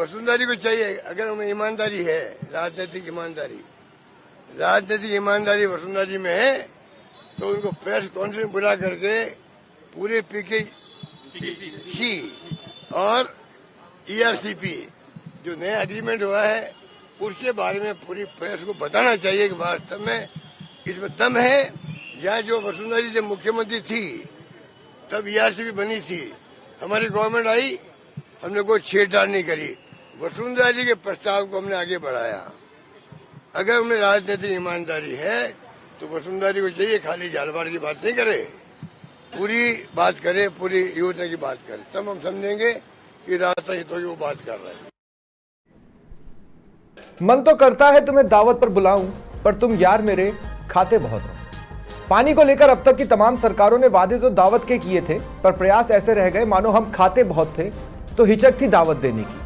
वसुंधरा जी को चाहिए, अगर उनमें ईमानदारी है, राजनीतिक ईमानदारी वसुंधरा जी में है, तो उनको प्रेस कॉन्फ्रेंस बुला करके पूरे पीकेसी और ईआरसीपी जो नया एग्रीमेंट हुआ है उसके बारे में पूरी प्रेस को बताना चाहिए कि वास्तव में इसमें दम है, या जो वसुंधरा जी जब मुख्यमंत्री थी तब ईआरसीपी बनी थी, हमारी गवर्नमेंट आई, हमने कोई छेड़छाड़ नहीं करी, वसुंधरा जी के प्रस्ताव को हमने आगे बढ़ाया। अगर उनमें राजनीतिक ईमानदारी है तो वसुंधरा जी को चाहिए खाली झालवाड़ की बात नहीं करे, पूरी बात करे, पूरी योजना की बात करे, तब हम समझेंगे कि रास्ता हितों की वो बात कर रहे हैं। मन तो करता है तुम्हें दावत पर बुलाऊं, पर तुम यार मेरे खाते बहुत हो। पानी को लेकर अब तक की तमाम सरकारों ने वादे तो दावत के किए थे, पर प्रयास ऐसे रह गए मानो हम खाते बहुत थे तो हिचक थी दावत देने की।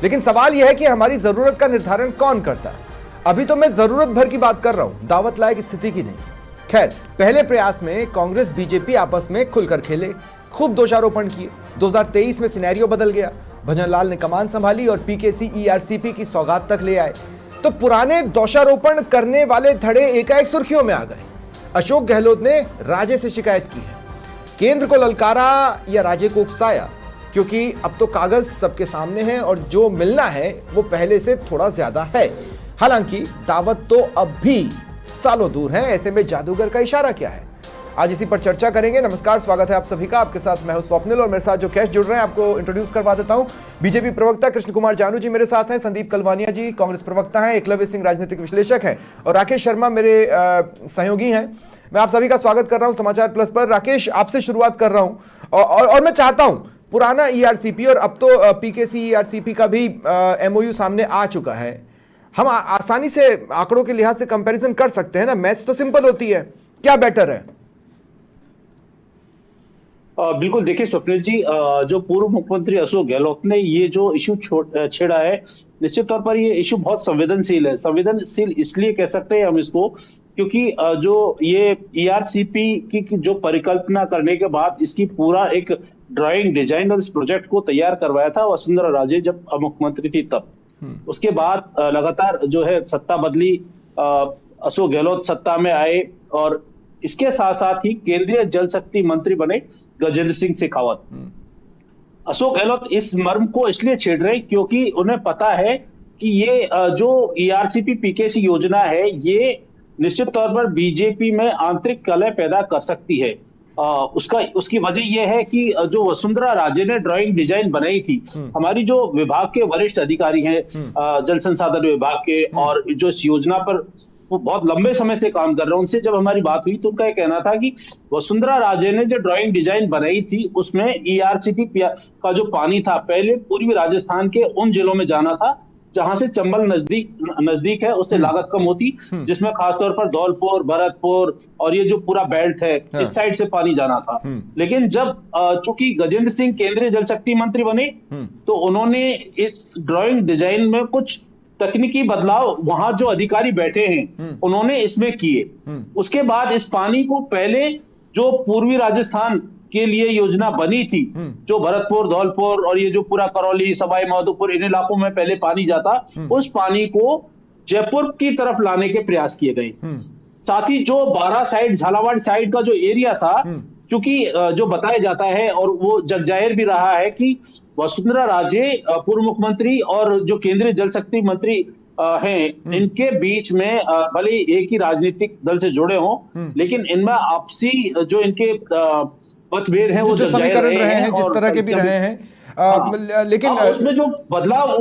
लेकिन सवाल यह है कि हमारी जरूरत का निर्धारण कौन करता है? अभी तो मैं जरूरत भर की बात कर रहा हूं, दावत लायक स्थिति की नहीं। खैर, पहले प्रयास में कांग्रेस बीजेपी आपस में खुलकर खेले, खूब दोषारोपण किए। 2023 में सिनेरियो बदल गया, भजन लाल ने कमान संभाली और पीकेसी ईआरसीपी की सौगात तक ले आए, तो पुराने दोषारोपण करने वाले धड़े एकाएक सुर्खियों में आ गए। अशोक गहलोत ने राजे से शिकायत की है, केंद्र को ललकारा या राजे को उकसाया, क्योंकि अब तो कागज सबके सामने है और जो मिलना है वो पहले से थोड़ा ज्यादा है। हालांकि दावत तो अब भी सालों दूर है, ऐसे में जादूगर का इशारा क्या है? आज इसी पर चर्चा करेंगे। नमस्कार, स्वागत है आप सभी का। आपके साथ मैं हूं स्वप्निल और मेरे साथ जो गेस्ट जुड़ रहे हैं आपको इंट्रोड्यूस करवा देता हूं। बीजेपी प्रवक्ता कृष्ण कुमार जानू जी मेरे साथ हैं, संदीप कलवानिया जी कांग्रेस प्रवक्ता हैं, एकलव्य सिंह राजनीतिक विश्लेषक हैं और राकेश शर्मा मेरे सहयोगी हैं। मैं आप सभी का स्वागत कर रहा हूं समाचार प्लस पर। राकेश, आपसे शुरुआत कर रहा हूं और मैं चाहता हूं, पुराना ईआरसीपी और अब तो पीकेसी ईआरसीपी का भी एमओयू सामने आ चुका है, हम आसानी से आंकड़ों के लिहाज से कंपैरिजन कर सकते हैं ना, मैथ्स तो सिंपल होती है, क्या बेटर है? बिल्कुल, देखिए स्वप्निल जी, जो पूर्व मुख्यमंत्री अशोक गहलोत ने ये जो इशू छेड़ा है, निश्चित तौर पर ये इशू बहुत संवेदनशील है। संवेदनशील इसलिए कह सकते हैं हम इसको, क्योंकि जो ये ईआरसीपी की जो परिकल्पना करने के बाद इसकी पूरा एक ड्राइंग डिजाइन और इस प्रोजेक्ट को तैयार करवाया था वसुंधरा राजे जब मुख्यमंत्री थी तब। उसके बाद लगातार जो है सत्ता बदली, अशोक गहलोत सत्ता में आए और इसके साथ साथ ही केंद्रीय जल शक्ति मंत्री बने गजेंद्र सिंह शेखावत। अशोक गहलोत इस मर्म को इसलिए छेड़ रहे क्योंकि उन्हें पता है कि ये जो ईआरसीपी पीकेसी योजना है ये निश्चित तौर पर बीजेपी में आंतरिक कलह पैदा कर सकती है। उसकी वजह यह है कि जो वसुंधरा राजे ने ड्राइंग डिजाइन बनाई थी, हमारी जो विभाग के वरिष्ठ अधिकारी हैं, जल संसाधन विभाग के, और जो इस योजना पर वो बहुत लंबे समय से काम कर रहे हैं, उनसे जब हमारी बात हुई तो उनका यह कहना था कि वसुंधरा राजे ने जो ड्राइंग डिजाइन बनाई थी उसमें ईआरसीपी का जो पानी था पहले पूर्वी राजस्थान के उन जिलों में जाना था जहां से चंबल नजदीक है, उससे लागत कम होती, जिसमें खासतौर पर धौलपुर, भरतपुर और ये जो पूरा बेल्ट है इस साइड से पानी जाना था। लेकिन जब चूंकि गजेंद्र सिंह केंद्रीय जल शक्ति मंत्री बने तो उन्होंने इस ड्राइंग डिजाइन में कुछ तकनीकी बदलाव, वहां जो अधिकारी बैठे हैं उन्होंने इसमें किए। उसके बाद इस पानी को पहले जो पूर्वी राजस्थान के लिए योजना बनी थी, जो भरतपुर, धौलपुर और ये जो पूरा करौली, सवाई माधोपुर, इन इलाकों में पहले पानी जाता, उस पानी को जयपुर की तरफ लाने के प्रयास किए गए। साथ ही जो बारा साइड, झालावाड़ साइड का जो एरिया था, क्योंकि जो बताया जाता है और वो जगजाहिर भी रहा है कि वसुंधरा राजे पूर्व मुख्यमंत्री और जो केंद्रीय जल शक्ति मंत्री हैं, इनके बीच में भले एक ही राजनीतिक दल से जुड़े हों, लेकिन इनमें आपसी जो इनके मतभेद हैं वो जो समीकरण रहे हैं, जिस तरह के भी रहे हैं, लेकिन उसमें जो बदलाव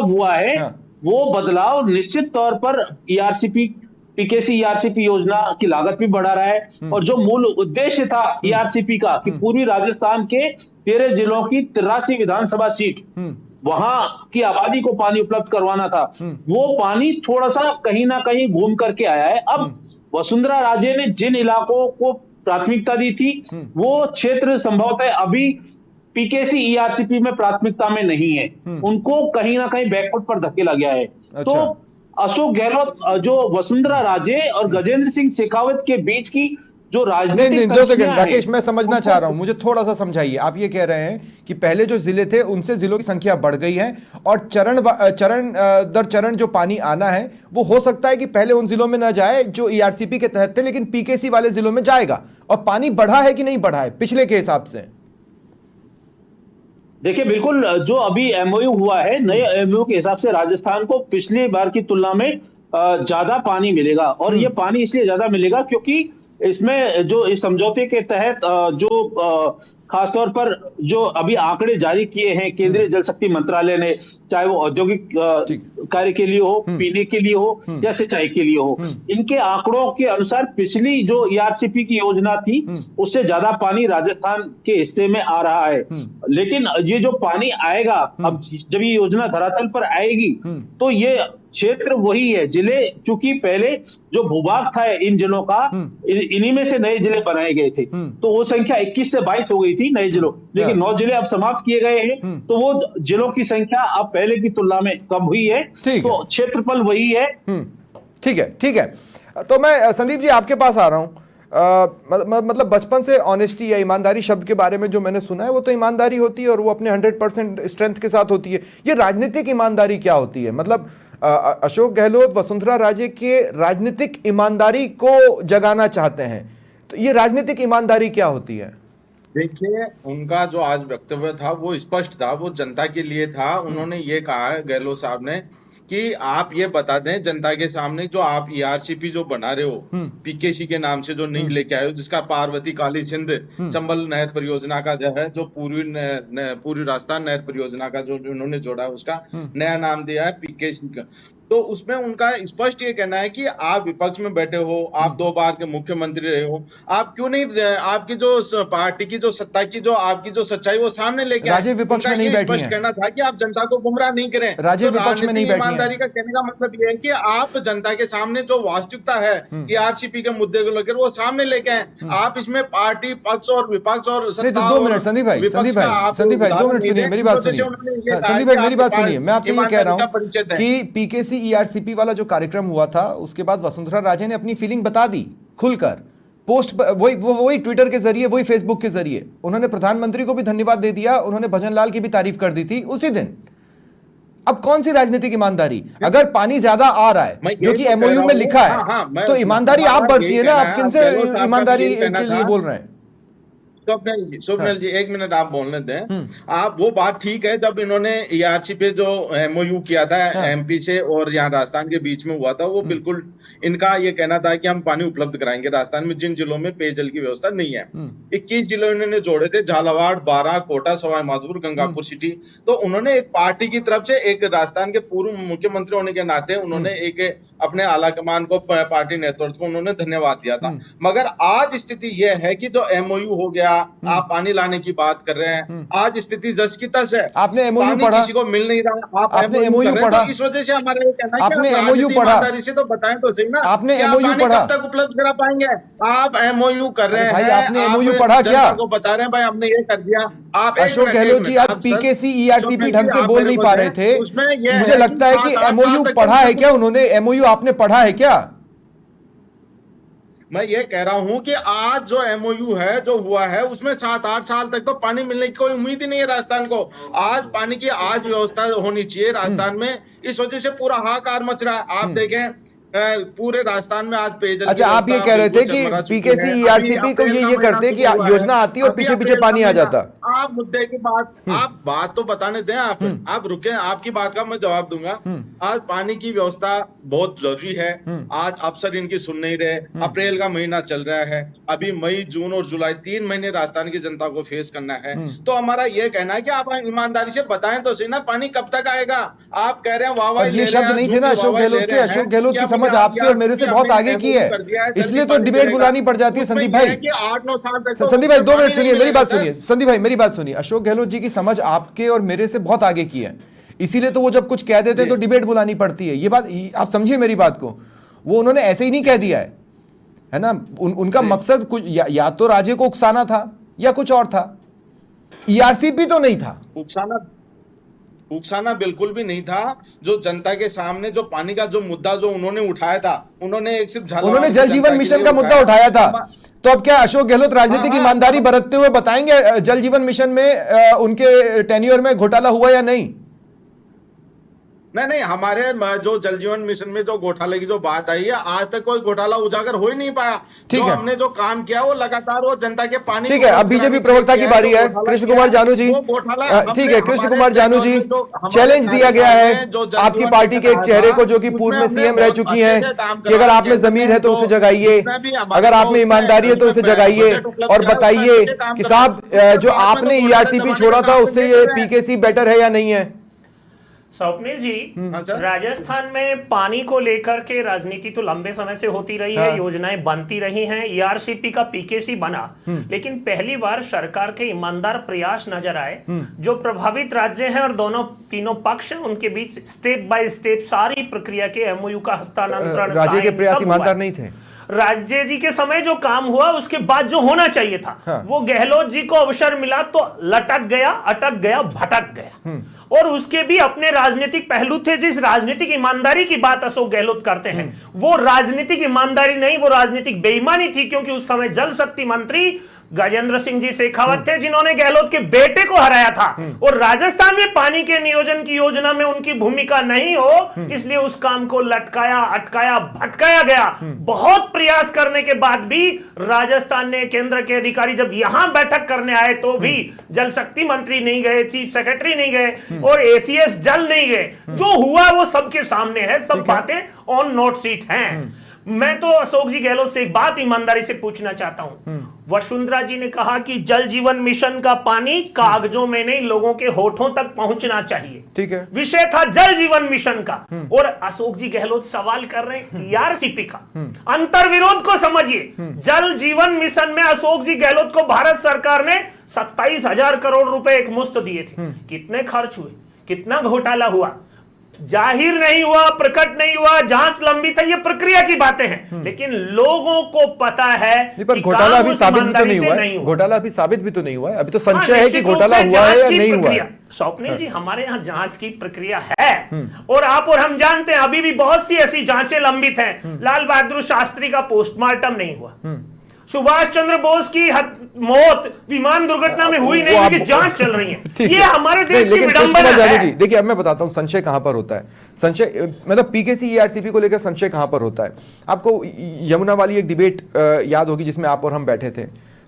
हुआ है वो बदलाव निश्चित तौर पर पीकेसी ईआरसीपी योजना की लागत भी बढ़ा रहा है। और जो मूल उद्देश्य था ईआरसीपी का कि पूर्वी राजस्थान के 13 जिलों की 83 विधानसभा सीट, वहां की आबादी को पानी उपलब्ध करवाना था, वो पानी थोड़ा सा कहीं ना कहीं घूम करके आया है। अब वसुंधरा राजे ने जिन इलाकों को प्राथमिकता दी थी वो क्षेत्र संभवतः अभी पीकेसी ईआरसीपी में प्राथमिकता में नहीं है, उनको कहीं ना कहीं बैकफुट पर धकेला गया है। तो अशोक गहलोत जो वसुंधरा राजे और गजेंद्र सिंह शेखावत के बीच की जो नहीं राजनीतिक नहीं 2 सेकंड कक्षियां हैं, राकेश, मैं समझना चाह रहा हूं, मुझे थोड़ा सा समझाइए। आप ये कह रहे हैं कि पहले जो जिले थे उनसे जिलों की संख्या बढ़ गई है और चरण दर चरण जो पानी आना है वो हो सकता है कि पहले उन जिलों में ना जाए जो ईआरसीपी के तहत थे, लेकिन पीकेसी वाले जिलों में जाएगा। और पानी बढ़ा है कि नहीं बढ़ा है पिछले के हिसाब से? देखिए बिल्कुल, जो अभी एमओयू हुआ है, नए एमओयू के हिसाब से राजस्थान को पिछली बार की तुलना में ज्यादा पानी मिलेगा। और ये पानी इसलिए ज्यादा मिलेगा क्योंकि इसमें जो इस समझौते के तहत खासतौर पर जो अभी आंकड़े जारी किए हैं केंद्रीय जल शक्ति मंत्रालय ने, चाहे वो औद्योगिक कार्य के लिए हो, पीने के लिए हो या सिंचाई के लिए हो, इनके आंकड़ों के अनुसार पिछली जो ईआरसीपी की योजना थी उससे ज्यादा पानी राजस्थान के हिस्से में आ रहा है। लेकिन ये जो पानी आएगा, अब जब ये योजना धरातल पर आएगी तो ये क्षेत्र वही है, जिले चूंकि पहले जो भूभाग था इन जिलों का, इन्हीं में से नए जिले बनाए गए थे, तो वो संख्या 21 से 22 हो गई थी नए जिलों, लेकिन 9 जिले अब समाप्त किए गए हैं, तो वो जिलों की संख्या अब पहले की तुलना में कम हुई है, तो क्षेत्रफल वही है। ठीक है, ठीक है। तो मैं संदीप जी आपके पास आ रहा हूं। मतलब बचपन से ऑनेस्टी या ईमानदारी शब्द के बारे में जो मैंने सुना है वो तो ईमानदारी होती है और वो अपने 100% स्ट्रेंथ के साथ होती है। ये राजनीतिक ईमानदारी क्या होती है? मतलब अशोक गहलोत वसुंधरा राजे के राजनीतिक ईमानदारी को जगाना चाहते हैं, तो ये राजनीतिक ईमानदारी क्या होती है? देखिए, उनका जो आज वक्तव्य था वो स्पष्ट था, वो जनता के लिए था। उन्होंने ये कहा है गहलोत साहब ने कि आप ये बता दें जनता के सामने, जो आप ईआरसीपी जो बना रहे हो पीकेसी के नाम से, जो नहीं लेके आए हो, जिसका पार्वती काली सिंध चंबल नहर परियोजना का जो है, जो पूर्वी राजस्थान नहर परियोजना का जो उन्होंने जोड़ा है, उसका नया नाम दिया है पीकेसी का। तो उसमें उनका स्पष्ट ये कहना है कि आप विपक्ष में बैठे हो, आप 2 बार के मुख्यमंत्री रहे हो, आप क्यों नहीं आपकी जो पार्टी की जो सत्ता की जो आपकी जो सच्चाई वो सामने लेके आए। राजीव विपक्ष में नहीं बैठी है। कहना था कि आप जनता को गुमराह नहीं करें। राजीव विपक्ष में नहीं बैठी है। ईमानदारी का कहने का मतलब ये है कि आप जनता के सामने जो वास्तविकता है ईआरसीपी के मुद्दे को लेकर वो सामने लेके आए। आप इसमें पार्टी पक्ष और विपक्ष और सत्ता। 2 मिनट संदीप भाई 2 मिनट सुनिए मेरी बात सुनिए। संदीप भाई मेरी बात सुनिए, मैं आपसे ये कह रहा हूं कि पीकेसी ईआरसीपी वाला जो कार्यक्रम हुआ था उसके बाद वसुंधरा राजे ने अपनी फीलिंग बता दी खुलकर, पोस्ट वही ट्विटर के जरिए, वही फेसबुक के जरिए। उन्होंने प्रधानमंत्री को भी धन्यवाद दे दिया, उन्होंने भजन लाल की भी तारीफ कर दी थी उसी दिन। अब कौन सी राजनीतिक ईमानदारी? अगर पानी ज्यादा आ रहा है जो कि एमओयू में लिखा है, तो ईमानदारी आप बढ़ती है ना। आप किनसे ईमानदारी के लिए बोल रहे हैं? स्वप्निल जी 1 मिनट आप बोलने दें। आप वो बात ठीक है, जब इन्होंने ईआरसी पे जो एमओयू किया था एमपी से और यहाँ राजस्थान के बीच में हुआ था, वो बिल्कुल इनका ये कहना था कि हम पानी उपलब्ध कराएंगे राजस्थान में जिन जिलों में पेयजल की व्यवस्था नहीं है। 21 जिले इन्होंने जोड़े थे, झालावाड़, बारां, कोटा, सवाई माधोपुर, गंगापुर सिटी। तो उन्होंने एक पार्टी की तरफ से, एक राजस्थान के पूर्व मुख्यमंत्री होने के नाते उन्होंने एक अपने आला कमान को, पार्टी नेतृत्व को उन्होंने धन्यवाद दिया था। मगर आज स्थिति यह है कि जो एमओयू हो गया, आप पानी लाने की बात कर रहे हैं, आज स्थिति जस की तस है। आपने एमओयू पढ़ा? किसी को मिल नहीं रहा। आपने एमओयू पढ़ा? तो इस वजह से हमारा ये कहना है कि आपने एमओयू पढ़ा? से तो बताएं तो सही ना, आपने एमओयू पढ़ा? कब तक उपलब्ध करा पाएंगे? आप एमओयू कर रहे हैं भाई, आपने एमओयू पढ़ा क्या? को बता रहे हैं भाई हमने ये कर दिया। आप अशोक गहलोत जी आज पीकेसी ईआरसीपी ढंग से बोल नहीं पा रहे थे, मुझे लगता है कि एमओयू पढ़ा है क्या उन्होंने? एमओयू आपने पढ़ा है क्या? मैं ये कह रहा हूं कि आज जो एमओयू है जो हुआ है उसमें 7-8 साल तक तो पानी मिलने की कोई उम्मीद ही नहीं है राजस्थान को। आज पानी की आज व्यवस्था होनी चाहिए राजस्थान में, इस वजह से पूरा हाहाकार मच रहा है। आप देखें पूरे राजस्थान में आज पेयजल। अच्छा, आप ये कह रहे थे कि पीकेसी ईआरसीपी को ये करते कि योजना आती और पीछे पीछे पानी आ जाता। आप मुद्दे की बात, आप बात तो बताने दें। आप रुके, आपकी बात का मैं जवाब दूंगा। आज पानी की व्यवस्था बहुत जरूरी है। आज अफसर इनकी सुन नहीं रहे। अप्रैल का महीना चल रहा है, अभी मई, जून और जुलाई 3 महीने राजस्थान की जनता को फेस करना है। तो हमारा ये कहना है कि आप ईमानदारी से बताएं तो सही ना, पानी कब तक आएगा? आप कह रहे हैं वाह वाह, ये शब्द नहीं थे ना अशोक गहलोत के। अशोक गहलोत की समझ आपसे और मेरे से बहुत आगे की है, इसलिए तो डिबेट बुलानी पड़ जाती है। संदीप भाई 8-9 साल संदीप भाई 2 मिनट सुनिए मेरी बात सुनिए। संदीप भाई मेरी बात सुनिए, अशोक गहलोत जी की समझ आपके और मेरे से बहुत आगे की है, इसीलिए तो वो जब कुछ कह देते हैं तो डिबेट बुलानी पड़ती है। ये बात आप समझिए मेरी बात को, वो उन्होंने ऐसे ही नहीं कह दिया है ना। उनका मकसद कुछ या तो राजे को उकसाना था या कुछ और था, ईआरसीपी तो नहीं था। उकसाना उकसाना बिल्कुल भी नहीं था। जो जनता के सामने जो पानी का जो मुद्दा जो उन्होंने उठाया था, उन्होंने एक सिर्फ झालावाड़ उन्होंने की जल जनता जीवन के मिशन लिए का मुद्दा उठाया था। तो अब क्या अशोक गहलोत राजनीतिक हाँ, ईमानदारी बरतते हुए बताएंगे जल जीवन मिशन में उनके टेन्योर में घोटाला हुआ या नहीं? नहीं, हमारे जो जल जीवन मिशन में जो घोटाले की जो बात आई है, आज तक कोई घोटाला उजागर हो ही नहीं पाया। ठीक जो है। हमने जो काम किया वो लगातार वो जनता के पानी ठीक है, अब बीजेपी प्रवक्ता की बारी है। कृष्ण कुमार जानू जी, ठीक है, कृष्ण कुमार जानू जी, चैलेंज दिया गया है आपकी पार्टी के एक चेहरे को जो कि पूर्व में सीएम रह चुकी हैं कि अगर आप में जमीर है तो उसे जगाइए, अगर आप में ईमानदारी है तो उसे जगाइए और बताइए कि साहब जो आपने ईआरसीपी छोड़ा था उससे ये पीकेसी बेटर है या नहीं है? स्वप्निल जी, हाँ सर। राजस्थान में पानी को लेकर के राजनीति तो लंबे समय से होती रही है, योजनाएं बनती रही हैं, ईआरसीपी का पीकेसी बना, लेकिन पहली बार सरकार के ईमानदार प्रयास नजर आए। जो प्रभावित राज्य हैं और तीनों पक्ष हैं, उनके बीच स्टेप बाय स्टेप सारी प्रक्रिया के एमओयू का हस्तांतरण, राज्य के प्रयास ईमानदार नहीं थे। राज्य जी के समय जो काम हुआ उसके बाद जो होना चाहिए था वो गहलोत जी को अवसर मिला तो लटक गया, अटक गया, भटक गया। और उसके भी अपने राजनीतिक पहलू थे। जिस राजनीतिक ईमानदारी की बात अशोक गहलोत करते हैं वो राजनीतिक ईमानदारी नहीं, वो राजनीतिक बेईमानी थी, क्योंकि उस समय जल शक्ति मंत्री गजेंद्र सिंह जी शेखावत थे जिन्होंने गहलोत के बेटे को हराया था। और राजस्थान में पानी के नियोजन की योजना में उनकी भूमिका नहीं हो, इसलिए उस काम को लटकाया, अटकाया, भटकाया गया। बहुत प्रयास करने के बाद भी राजस्थान ने, केंद्र के अधिकारी जब यहां बैठक करने आए तो भी जल शक्ति मंत्री नहीं गए, चीफ सेक्रेटरी नहीं गए और एसीएस जल नहीं गए। जो हुआ वो सबके सामने है, सब बातें ऑन नोट शीट हैं। मैं तो अशोक जी गहलोत से एक बात ईमानदारी से पूछना चाहता हूं। वसुंधरा जी ने कहा कि जल जीवन मिशन का पानी कागजों में नहीं, लोगों के होठों तक पहुंचना चाहिए। ठीक है, विषय था जल जीवन मिशन का। और अशोक जी गहलोत सवाल कर रहे हैं ईआरसीपी का। अंतर विरोध को समझिए। जल जीवन मिशन में अशोक जी गहलोत को भारत सरकार ने 27,000 करोड़ रुपए एक मुश्त दिए थे। कितने खर्च हुए, कितना घोटाला हुआ, जाहिर नहीं हुआ, प्रकट नहीं हुआ, जांच लंबी था, ये प्रक्रिया की बातें हैं। लेकिन लोगों को पता है पर घोटाला अभी साबित भी तो नहीं हुआ है। घोटाला अभी साबित भी तो नहीं हुआ है। अभी तो संशय है कि घोटाला हुआ है या नहीं हुआ है। स्वप्निल जी, हमारे यहाँ जांच की प्रक्रिया है और आप और हम जानते हैं अभी भी बहुत सी ऐसी जांचें लंबित हैं। लाल बहादुर शास्त्री का पोस्टमार्टम नहीं हुआ, सुभाष चंद्र बोस की मौत विमान दुर्घटना में हुई नहीं, क्योंकि जांच चल रही है। ये हमारे देश की विडंबना है। देखिए, अब मैं बताता हूं संशय कहां पर होता है। संशय मतलब पीकेसी ईआरसीपी को लेकर संशय कहां पर होता है। आपको यमुना वाली एक डिबेट याद होगी जिसमें आप और हम बैठे थे।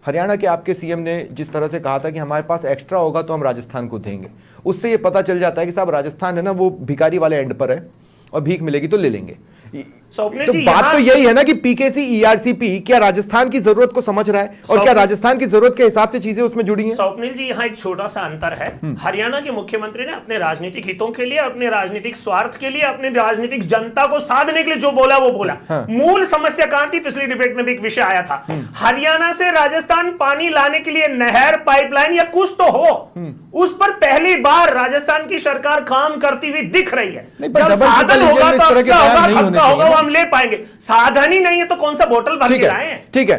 हरियाणा के आपके सीएम ने जिस तरह से कहा था कि हमारे पास एक्स्ट्रा होगा तो हम राजस्थान को देंगे, उससे ये पता चल जाता है कि साहब राजस्थान है ना वो भिखारी वाले एंड पर है और भीख मिलेगी तो ले लेंगे। तो बात तो यही है ना कि पीकेसी ईआरसीपी क्या राजस्थान की जरूरत को समझ रहा है और क्या राजस्थान की जरूरत के हिसाब से चीजें उसमें जुड़ी हैं? स्वप्निल जी, यहाँ एक छोटा सा अंतर है। हरियाणा के मुख्यमंत्री ने अपने राजनीतिक हितों के लिए, अपने राजनीतिक स्वार्थ के लिए, अपने राजनीतिक जनता को साधने के लिए जो बोला वो बोला। मूल समस्या कहां थी? पिछली डिबेट में भी एक विषय आया था। हरियाणा से राजस्थान पानी लाने के लिए नहर, पाइपलाइन या कुछ तो हो, उस पर पहली बार राजस्थान की सरकार काम करती हुई दिख रही है। जब साधन होगा तो अच्छा होगा, हम ले पाएंगे। साधन ही नहीं है तो कौन सा बोतल भर के लाए हैं? ठीक है,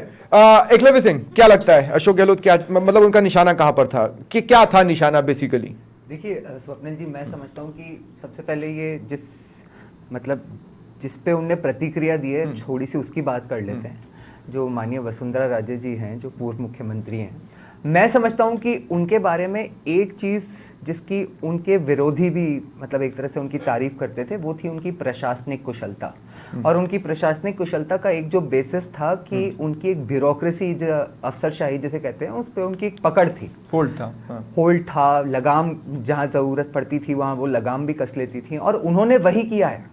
एकलव्य सिंह, क्या लगता है अशोक गहलोत क्या मतलब उनका निशाना कहां पर था, कि क्या था निशाना बेसिकली? देखिए स्वप्निल जी, मैं समझता हूं कि सबसे पहले ये जिस पे उनने प्रतिक्रिया दी है, थोड़ी सी उसकी बात कर लेते हैं। जो माननीय वसुंधरा राजे जी हैं, जो पूर्व मुख्यमंत्री हैं, मैं समझता हूं कि उनके बारे में एक चीज़ जिसकी उनके विरोधी भी मतलब एक तरह से उनकी तारीफ करते थे, वो थी उनकी प्रशासनिक कुशलता। और उनकी प्रशासनिक कुशलता का एक जो बेसिस था कि उनकी एक ब्यूरोक्रेसी, जो अफसरशाही जिसे कहते हैं, उस पर उनकी एक पकड़ थी, होल्ड था, लगाम जहाँ ज़रूरत पड़ती थी वहाँ वो लगाम भी कस लेती थी। और उन्होंने वही किया है,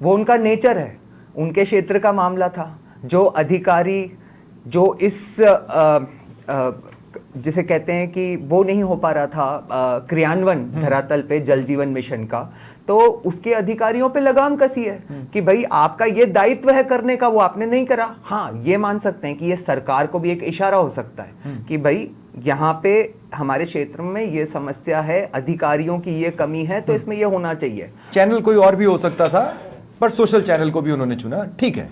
वो उनका नेचर है, उनके क्षेत्र का मामला था। जो अधिकारी जो इस जिसे कहते हैं कि वो नहीं हो पा रहा था क्रियान्वयन धरातल पे जल जीवन मिशन का, तो उसके अधिकारियों पे लगाम कसी है कि भाई आपका ये दायित्व है करने का, वो आपने नहीं करा। हाँ, ये मान सकते हैं कि ये सरकार को भी एक इशारा हो सकता है कि भाई यहाँ पे हमारे क्षेत्र में ये समस्या है, अधिकारियों की ये कमी है, तो इसमें ये होना चाहिए। चैनल कोई और भी हो सकता था, पर सोशल चैनल को भी उन्होंने चुना, ठीक है।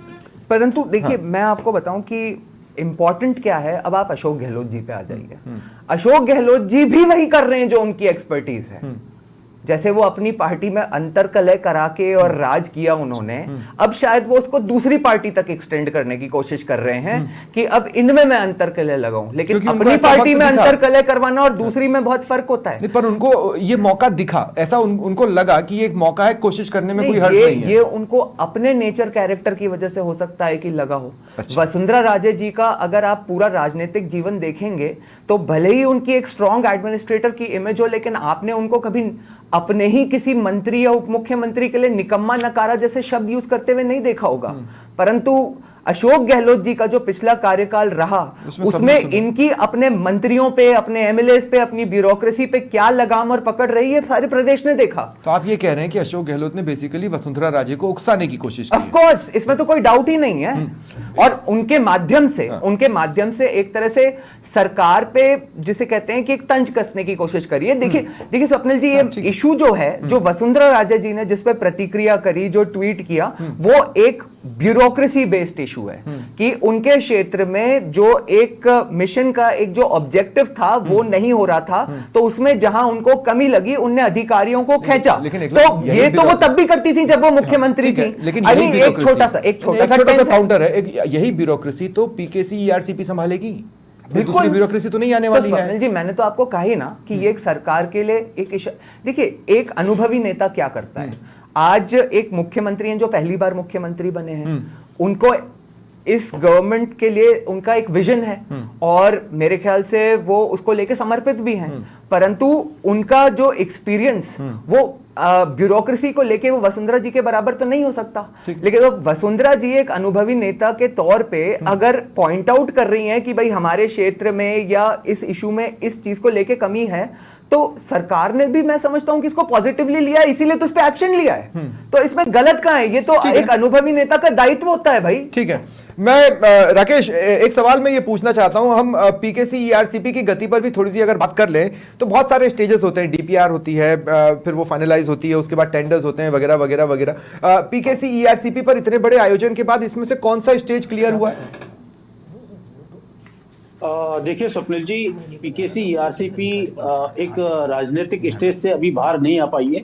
परंतु देखिए, मैं आपको बताऊं कि इंपॉर्टेंट क्या है। अब आप अशोक गहलोत जी पे आ जाइए। अशोक गहलोत जी भी वही कर रहे हैं जो उनकी एक्सपर्टीज है। जैसे वो अपनी पार्टी में अंतर कलह करा के और राज किया उन्होंने, अब शायद वो उसको दूसरी पार्टी तक एक्सटेंड करने की कोशिश कर रहे हैं कि अब इनमें मैं अंतर कलह लगाऊं, लेकिन क्योंकि उनको अपनी ऐसा पार्टी वक्त में दिखा। अंतर कलह करवाना और दूसरी में बहुत फर्क होता है। नहीं, पर उनको ये मौका दिखा, ऐसा उनको लगा कि ये एक मौका है, कोशिश करने में कोई हर्ज नहीं है। ये उनको अपने नेचर कैरेक्टर की वजह से हो सकता है कि लगा हो। अच्छा। वसुंधरा राजे जी का अगर आप पूरा राजनीतिक जीवन देखेंगे तो भले ही उनकी एक स्ट्रॉन्ग एडमिनिस्ट्रेटर की इमेज हो, लेकिन आपने उनको कभी अपने ही किसी मंत्री या उप मुख्यमंत्री के लिए निकम्मा नकारा जैसे शब्द यूज करते हुए नहीं देखा होगा। परंतु अशोक गहलोत जी का जो पिछला कार्यकाल रहा उसमें इनकी अपने मंत्रियों पे, अपने एमएलए पे, अपनी ब्यूरोक्रेसी पे क्या लगाम और पकड़ रही है सारे प्रदेश ने देखा। तो आप ये कह रहे हैं कि अशोक गहलोत ने बेसिकली वसुंधरा राजे को उकसाने की कोशिश की ऑफ कोर्स, इसमें तो कोई डाउट ही नहीं है। और उनके माध्यम से एक तरह से सरकार पे जिसे कहते हैं कि एक तंज कसने की कोशिश करी है। देखिए स्वप्निल जी, ये इशू जो है, जो वसुंधरा राजे जी ने जिस पे प्रतिक्रिया करी, जो ट्वीट किया, वो एक ब्यूरोक्रेसी बेस्ड इशू है कि उनके क्षेत्र में जो एक मिशन का एक जो ऑब्जेक्टिव था वो नहीं हो रहा था, तो उसमें जहां उनको कमी लगी उनने अधिकारियों को खींचा। तो ये तो वो तब भी करती थी जब वो मुख्यमंत्री थी। लेकिन एक छोटा सा काउंटर है, यही ब्यूरोक्रेसी तो पीकेसी ईआरसीपी संभालेगी, दूसरी ब्यूरोक्रेसी तो नहीं आने वाली है। जी, मैंने तो आपको कहा ही ना कि ये एक सरकार के लिए एक देखिए, एक अनुभवी नेता क्या करता है। आज एक मुख्यमंत्री हैं जो पहली बार मुख्यमंत्री बने हैं, उनको इस गवर्नमेंट के लिए उनका एक विजन है और मेरे ख्याल से वो उसको लेके समर्पित भी हैं, परंतु उनका जो एक्सपीरियंस वो ब्यूरोक्रेसी को लेके वो वसुंधरा जी के बराबर तो नहीं हो सकता। लेकिन तो वसुंधरा जी एक अनुभवी नेता के तौर पे अगर पॉइंट आउट कर रही हैं कि भाई हमारे क्षेत्र में या इस इशू में इस चीज को लेके कमी है, तो सरकार ने भी, मैं समझता हूं कि इसको पॉजिटिवली लिया है, इसीलिए तो इस पे एक्शन लिया है। तो इसमें गलत कहां है? ये तो एक अनुभवी नेता का दायित्व होता है भाई। ठीक है, मैं राकेश एक सवाल मैं ये पूछना चाहता हूं, हम पीकेसी ईआरसीपी की गति पर भी थोड़ी सी अगर बात कर लें तो बहुत सारे स्टेजेस होते हैं, डीपीआर होती है, फिर वो फाइनलाइज होती है, उसके बाद टेंडर्स होते हैं वगैरह वगैरह वगैरह। पीकेसी ईआरसीपी पर इतने बड़े आयोजन के बाद इसमें से कौन सा स्टेज क्लियर हुआ है? देखिए स्वप्निल जी, पीकेसी ईआरसीपी एक राजनीतिक स्टेज से अभी बाहर नहीं आ पाई है।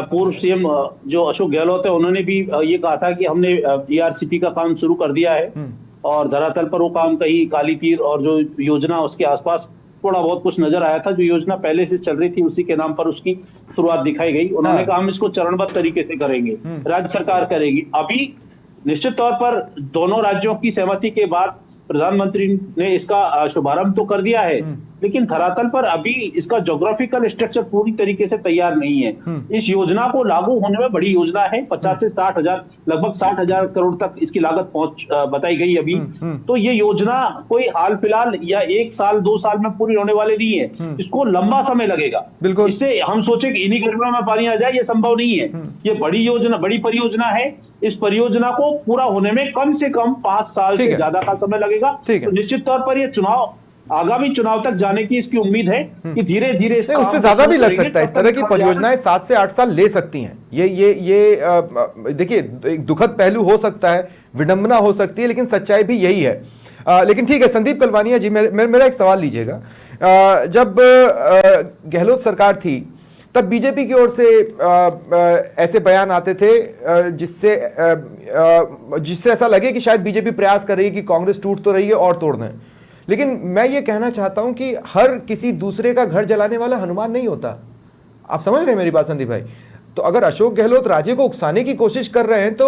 पूर्व सीएम जो अशोक गहलोत है उन्होंने भी ये कहा था कि हमने ईआरसीपी का काम शुरू कर दिया है और धरातल पर वो काम कहीं काली तीर और जो योजना उसके आसपास थोड़ा बहुत कुछ नजर आया था। जो योजना पहले से चल रही थी उसी के नाम पर उसकी शुरुआत दिखाई गई। उन्होंने कहा हम इसको चरणबद्ध तरीके से करेंगे, राज्य सरकार करेगी। अभी निश्चित तौर पर दोनों राज्यों की सहमति के बाद प्रधानमंत्री ने इसका शुभारंभ तो कर दिया है, लेकिन धरातल पर अभी इसका ज्योग्राफिकल स्ट्रक्चर पूरी तरीके से तैयार नहीं है। इस योजना को लागू होने में बड़ी योजना है, 50 से 60 हजार, लगभग 60 हजार करोड़ तक इसकी लागत पहुंच बताई गई अभी। तो ये योजना कोई हाल फिलहाल या 1 साल 2 साल में पूरी होने वाली नहीं है, इसको लंबा समय लगेगा। इससे हम सोचे कि इन्हीं गर्मियों में पानी आ जाए, ये संभव नहीं है। ये बड़ी योजना, बड़ी परियोजना है। इस परियोजना को पूरा होने में कम से कम 5 साल से ज्यादा का समय लगेगा। तो निश्चित तौर पर ये आगामी चुनाव तक जाने की इसकी उम्मीद है कि धीरे धीरे उससे ज्यादा भी लग सकता है। इस तरह की परियोजनाएं 7 से 8 साल ले सकती हैं। ये देखिए, एक दुखद पहलू हो सकता है, विडंबना हो सकती है, लेकिन सच्चाई भी यही है। लेकिन ठीक है, संदीप कलवानिया जी, मेरा एक सवाल लीजिएगा। जब गहलोत सरकार थी तब बीजेपी की ओर से ऐसे बयान आते थे जिससे ऐसा लगे कि शायद बीजेपी प्रयास कर रही है कि कांग्रेस टूट तो रही है और तोड़ दें। लेकिन मैं ये कहना चाहता हूं कि हर किसी दूसरे का घर जलाने वाला हनुमान नहीं होता। आप समझ रहे हैं मेरी बात संदीप भाई? तो अगर अशोक गहलोत राजे को उकसाने की कोशिश कर रहे हैं तो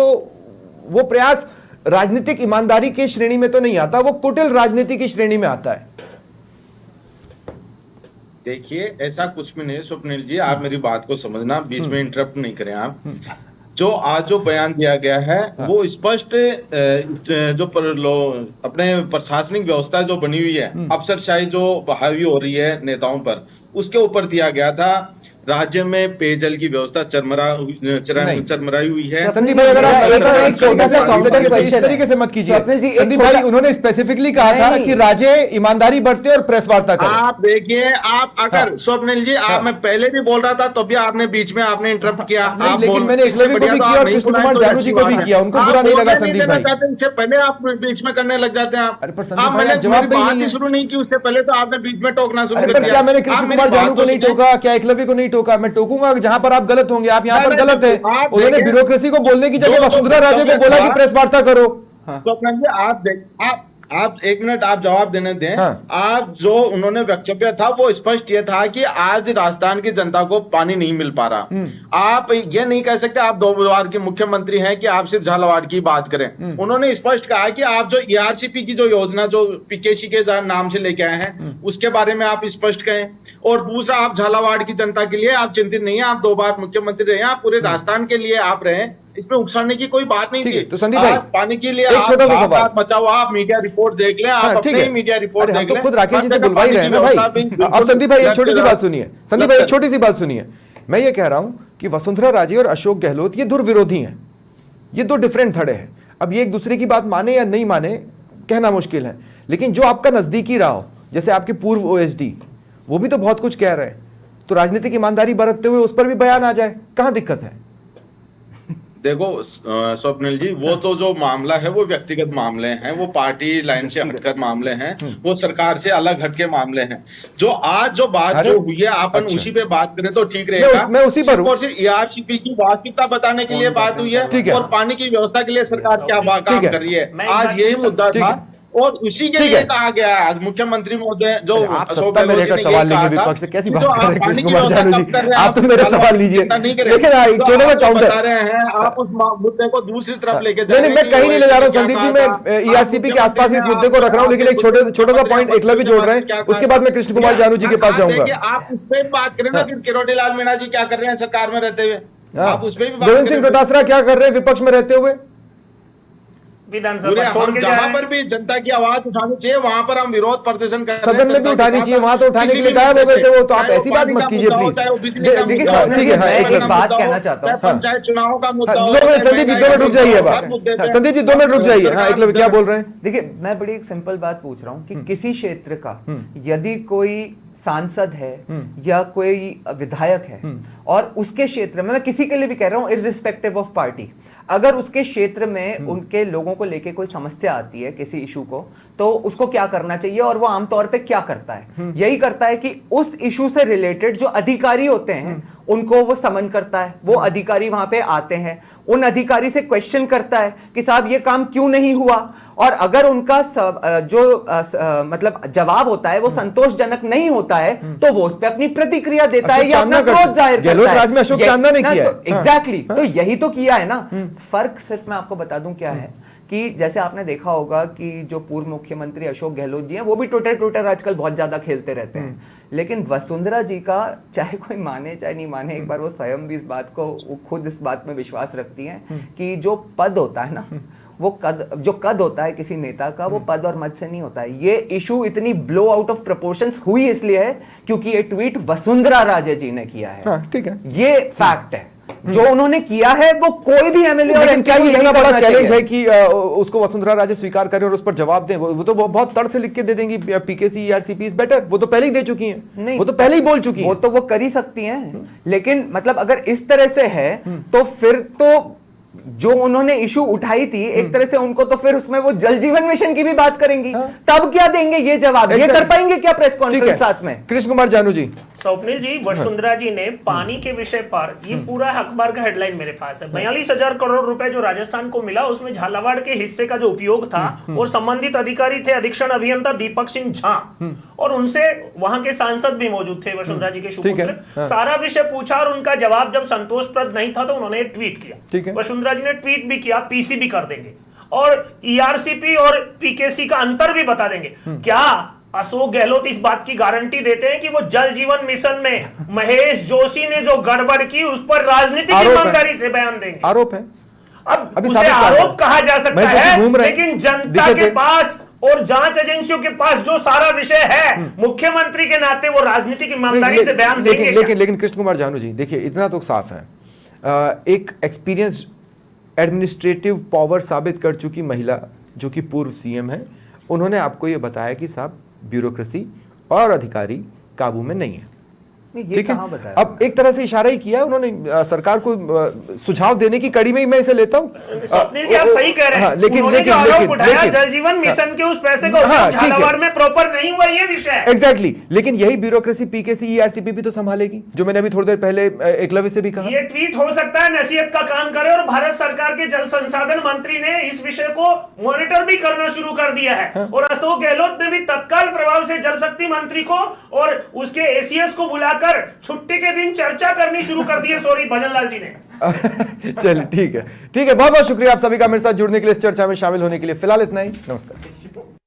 वो प्रयास राजनीतिक ईमानदारी की श्रेणी में तो नहीं आता, वो कुटिल राजनीति की श्रेणी में आता है। देखिए, ऐसा कुछ भी नहीं स्वप्निल जी, आप मेरी बात को समझना, बीच में इंटरप्ट नहीं करें आप। जो बयान दिया गया है वो स्पष्ट जो अपने प्रशासनिक व्यवस्था जो बनी हुई है, अफसरशाही जो हावी हो रही है नेताओं पर, उसके ऊपर दिया गया था। राज्य में पेयजल की व्यवस्था चरमराई हुई है। संदीप भाई, अगर आप इस तरीके से मत कीजिए। संदीप भाई, उन्होंने स्पेसिफिकली कहा था कि राजे ईमानदारी बरते और प्रेस वार्ता करें। आप देखिए, आप अगर स्वप्निल जी, आप मैं पहले भी बोल रहा था तो भी आपने बीच में आपने इंटरप्ट किया। लेकिन मैंने एकलव्य को भी किया और कृष्ण कुमार जानू जी को भी किया, उनको बुरा नहीं लगा। संदीप भाई, इससे पहले आप बीच में करने लग जाते हैं। आप मैंने जवाब बात ही शुरू नहीं की, उससे पहले तो आपने बीच में टोकना शुरू कर दिया। क्या मैंने कृष्ण कुमार जानू को नहीं टोका? क्या एकलव्य को नहीं टोका, मैं टोकूंगा जहां पर आप गलत होंगे। आप यहाँ पर नहीं, गलत है। आप उन्होंने देखें, ब्यूरोक्रेसी को बोलने की जगह जो वसुंधरा राजे को बोला कि प्रेस वार्ता करो। स्वप्निल जी, आप एक मिनट आप जवाब देने दें। हाँ। आप जो उन्होंने वक्तव्य था वो स्पष्ट ये था कि आज राजस्थान की जनता को पानी नहीं मिल पा रहा। आप ये नहीं कह सकते आप 2 बार के मुख्यमंत्री हैं कि आप सिर्फ झालावाड़ की बात करें। उन्होंने स्पष्ट कहा कि आप जो ईआरसीपी की जो योजना जो पीकेसी के नाम से लेके आए हैं उसके बारे में आप स्पष्ट कहें। और दूसरा, आप झालावाड़ की जनता के लिए आप चिंतित नहीं है, आप 2 बार मुख्यमंत्री रहे, आप पूरे राजस्थान के लिए आप रहे, इसमें उकसाने की कोई बात नहीं ठीक थी। है, तो संदीप भाई, पानी के लिए एक छोटा सा सवाल। बचा हुआ आप मीडिया रिपोर्ट देख लें, आप ठीक अपने है, मीडिया रिपोर्ट अरे हम देख तो लें। खुद राकेश जी से हर जगह बुलवा ही पानी रहे हैं की ना व्यवस्था भाई। बिल्कुल अब संदीप भाई एक छोटी सी लग बात सुनिए, संदीप भाई एक छोटी सी बात सुनिए। मैं ये कह रहा हूं कि वसुंधरा राजे और अशोक गहलोत ये दुर्विरोधी हैं, ये 2 डिफरेंट धड़े हैं। अब ये एक दूसरे की बात माने या नहीं माने कहना मुश्किल है, लेकिन जो आपका नजदीकी रहा हो, जैसे आपके पूर्व ओएसडी, वो भी तो बहुत कुछ कह रहे हैं, तो राजनीतिक ईमानदारी बरतते हुए उस पर भी बयान आ जाए, कहां दिक्कत है? देखो स्वप्निल जी, वो तो जो मामला है वो व्यक्तिगत मामले हैं, वो पार्टी लाइन से हटकर मामले हैं, वो सरकार से अलग हटके मामले हैं। जो आज जो बात जो हुई है अपन अच्छा। उसी पे बात करें तो ठीक रहेगा। मैं उसी पर हूं। और सिर्फ ईआरसीपी की वास्तविकता बताने के लिए बात हुई है, ठीक है। और पानी की व्यवस्था के लिए सरकार क्या काम ठीक है। कर रही है, मैं आज यही मुद्दा ठीक था। है। और उसी के ठीक लिए है। कहा गया है आज मुख्यमंत्री महोदय जो आप अशोक सत्ता में गहलोत जी रहकर ने सवाल यही कहा लेंगे था विपक्ष से, कैसी कि बात जो कर रहे आप हैं पानी कृष्ण की कुमार व्यवस्था जानू जी? कब कर रहे हैं, आप तो सिर्फ मेरे झालावाड़ सवाल की लीजिए, चिंता नहीं करें। लेकिन एक छोटा सा जो काउंटर, बता रहे हैं आप उस मुद्दे को दूसरी तरफ लेके जा नहीं रहे नहीं, हैं मैं कि कहीं नहीं ले जा रहा हूँ क्या संदीप जी, कहा था। मैं ईआरसीपी के आसपास इस मुद्दे को रख रहा हूँ, लेकिन एक छोटा सा पॉइंट एकलव्य जोड़ रहे हैं, उसके बाद मैं कृष्ण कुमार जानू जी के पास जाऊंगा। आप उस पर बात करें ना, फिर किरोड़ी लाल मीणा जी क्या कर रहे हैं सरकार में रहते हुए, आप उस पर भी बात गोविंद सिंह करें। डोटासरा क्या कर रहे हैं विपक्ष में रहते हुए? विधानसभा छोड़ हम के जा जहां रहे हैं। पर भी जनता की आवाज उठानी चाहिए वहां पर हम विरोध प्रदर्शन कर रहे हैं। सदन में भी जनता के उठानी साथ चाहिए, वहां तो उठाने किसी के लिए भी गायब हो गए थे वो, तो चाहे आप वो ऐसी बात पानी मत का कीजिए मुद्दा हो, प्लीज। चाहे वो बिजली का देखिए, मुद्दा हो, ठीक है, हाँ, चाहे एक वो मिनट बात मुद्दा कहना हो, चाहता हूं। चाहे पंचायत चुनाव का मुद्दा हो, 2 मिनट चाहे संदीप जी, 2 महंगाई मिनट रुक का जाइए। मुद्दा हो, अब हर मुद्दे पे संदीप जी 2 मिनट रुक जाइए। हाँ, एकलव्य क्या बोल रहे हैं? देखिए, मैं बड़ी एक सिंपल बात पूछ रहा हूं कि किसी क्षेत्र का यदि कोई सांसद है या कोई विधायक है और उसके क्षेत्र में, मैं किसी के लिए भी कह रहा हूं इररिस्पेक्टिव ऑफ पार्टी, अगर उसके क्षेत्र में उनके लोगों को लेके कोई समस्या आती है किसी इशू को, तो उसको क्या करना चाहिए और वो आमतौर पे क्या करता है? यही करता है कि उस इशू से रिलेटेड जो अधिकारी होते हैं उनको वो समन करता है, वो अधिकारी वहां पे आते हैं, उन अधिकारी से क्वेश्चन करता है कि साहब ये काम क्यों नहीं हुआ, और अगर उनका मतलब जवाब होता है वो संतोषजनक नहीं होता है तो वो उस पर अपनी प्रतिक्रिया देता है या अपना क्रोध जाहिर करता है। गहलोत राज में अशोक चांदना ने किया है। एग्जैक्टली, तो यही तो किया है ना। फर्क सिर्फ मैं आपको बता दूं क्या है कि जैसे आपने देखा होगा कि जो पूर्व मुख्यमंत्री अशोक गहलोत जी हैं वो भी ट्विटर आजकल बहुत ज्यादा खेलते रहते हैं, लेकिन वसुंधरा जी का चाहे कोई माने चाहे नहीं माने, एक बार वो स्वयं भी इस बात को, वो खुद इस बात में विश्वास रखती हैं कि जो पद होता है ना, वो कद होता है किसी नेता का, वो पद और मत से नहीं होता है। ये इशू इतनी ब्लो आउट ऑफ प्रोपोर्शंस हुई इसलिए है क्योंकि ये ट्वीट वसुंधरा राजे जी ने किया है। हाँ, ठीक है, ये फैक्ट है, जो उन्होंने किया है वो कोई भी एमएलए और लेकिन क्या MP ये को इतना यही बड़ा करना चैलेंज चाहिए। है कि उसको वसुंधरा राजे स्वीकार करें और उस पर जवाब दें? वो तो बहुत तड़ से लिख के दे देंगी पीकेसी ईआरसीपी इज बेटर, वो तो पहले ही दे चुकी हैं, नहीं, वो तो पहले ही बोल चुकी वो हैं। तो वो कर ही सकती हैं, लेकिन मतलब अगर इस तरह से है तो फिर तो जो उन्होंने इशू उठाई थी एक तरह से उनको तो फिर उसमें वो जल जीवन मिशन की भी बात करेंगी, तब क्या देंगे ये जवाब? ये कर पाएंगे क्या प्रेस कॉन्फ्रेंस साथ में? कृष्ण कुमार जानू जी, स्वप्निल जी, वसुंधरा जी ने पानी के विषय पर, ये पूरा अखबार का हेडलाइन मेरे पास है, 42,000 करोड़ रुपए जो राजस्थान को मिला उसमें झालावाड़ के हिस्से का जो उपयोग था, और संबंधित अधिकारी थे अधीक्षण अभियंता दीपक सिंह झा, और उनसे वहां के सांसद भी मौजूद थे वसुंधरा जी के सुपुत्र। सारा विषय पूछा और उनका जवाब जब संतोषप्रद नहीं था तो उन्होंने ट्वीट किया। वसुंधरा जी ने ट्वीट भी किया, पीसी भी कर देंगे, और ईआरसीपी और पीकेसी का अंतर भी बता देंगे। क्या अशोक गहलोत इस बात की गारंटी देते हैं कि वो जल जीवन मिशन में महेश जोशी ने जो गड़बड़ की उस पर राजनीतिक ईमानदारी से बयान देंगे? आरोप है, अब उसे आरोप कहा जा सकता है, लेकिन जनता के पास और जांच एजेंसियों के पास जो सारा विषय है, मुख्यमंत्री के नाते वो राजनीतिक ईमानदारी से बयान देंगे। लेकिन कृष्ण कुमार जानू जी, देखिए इतना तो साफ है, एक एक्सपीरियंस एडमिनिस्ट्रेटिव पावर साबित कर चुकी महिला जो कि पूर्व सीएम है, उन्होंने आपको ये बताया कि साहब ब्यूरोक्रेसी और अधिकारी काबू में नहीं है। नहीं, ये ठीक है, कहाँ बताया? अब एक तरह से इशारा ही किया है उन्होंने सरकार को सुझाव देने की कड़ी में ही मैं इसे लेता हूं। स्वप्निल जी आप सही कह रहे हैं। हाँ, लेकिन उन्होंने लेकिन जो आरोप लेकिन उठाया लेकिन जल जीवन मिशन के उस पैसे का हाँ, उपयोग ठीक है। झालावाड़ में प्रॉपर नहीं हुआ, ये विषय है। एग्जैक्टली, लेकिन यही ब्यूरोक्रेसी पीकेसी ईआरसीपी भी तो संभालेगी, जो मैंने अभी थोड़ी देर पहले एकलव्य से भी कहा। ये ट्वीट हो सकता है नसीहत का काम करे, और भारत सरकार के जल संसाधन मंत्री ने इस विषय को मॉनिटर भी करना शुरू कर दिया है। और अशोक गहलोत ने भी तत्काल प्रभाव से जल शक्ति मंत्री को और उसके एसीएस को बुलाकर छुट्टी के दिन चर्चा करनी शुरू कर दी है। सॉरी भजनलाल जी ने। चलिए ठीक है, बहुत बहुत शुक्रिया आप सभी का मेरे साथ जुड़ने के लिए, इस चर्चा में शामिल होने के लिए। फिलहाल इतना ही, नमस्कार।